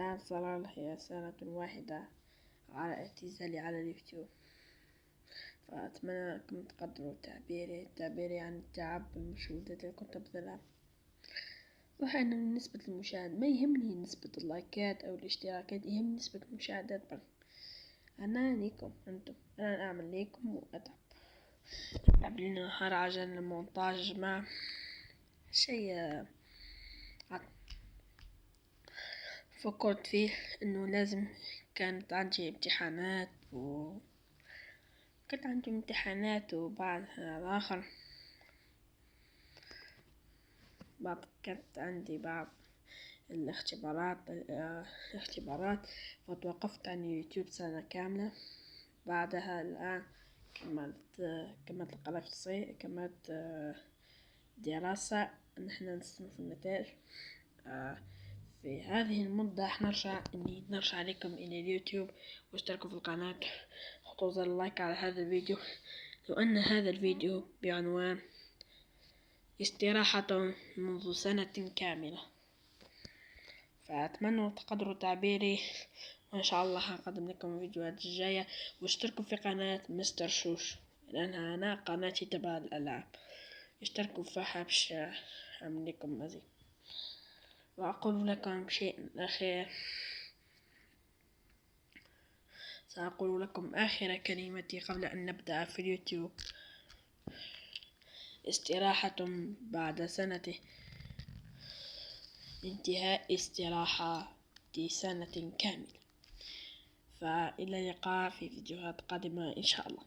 الآن صار لي سنة واحدة على اعتزالي على اليوتيوب، فأتمنى أنكم تقدروا تعبيري عن التعب بالمجهودات اللي كنت أبذلها. صح إن نسبة المشاهد ما يهمني نسبة اللايكات أو الاشتراكات، يهمني نسبة المشاهدات بس. أنا ليكم أنتم، أنا أعمل ليكم وأتعب لي نهار عشان المونتاج مع شيء فكرت فيه إنه لازم كانت عندي امتحانات وبعدها الآخر كانت عندي بعض الاختبارات فتوقفت عن اليوتيوب سنة كاملة. بعدها الآن كملت القناة كملت دراسة نحن نستنى النتائج. في هذه المدة نرجع لكم إلى اليوتيوب واشتركوا في القناة، حطوا زر اللايك على هذا الفيديو، لأن هذا الفيديو بعنوان استراحة منذ سنة كاملة. فأتمنى تقدروا تعبيري، وإن شاء الله هقدم لكم فيديوهات الجاية. واشتركوا في قناة مستر شوش لأنها أنا قناتي تبع الألعاب، اشتركوا فيها باش أعمل لكم مزيد. وأقول لكم شيء أخير، سأقول لكم آخر كلمتي قبل أن نبدأ في اليوتيوب: استراحة بعد سنة، انتهاء استراحة سنة كاملة. فإلى اللقاء في فيديوهات قادمة إن شاء الله.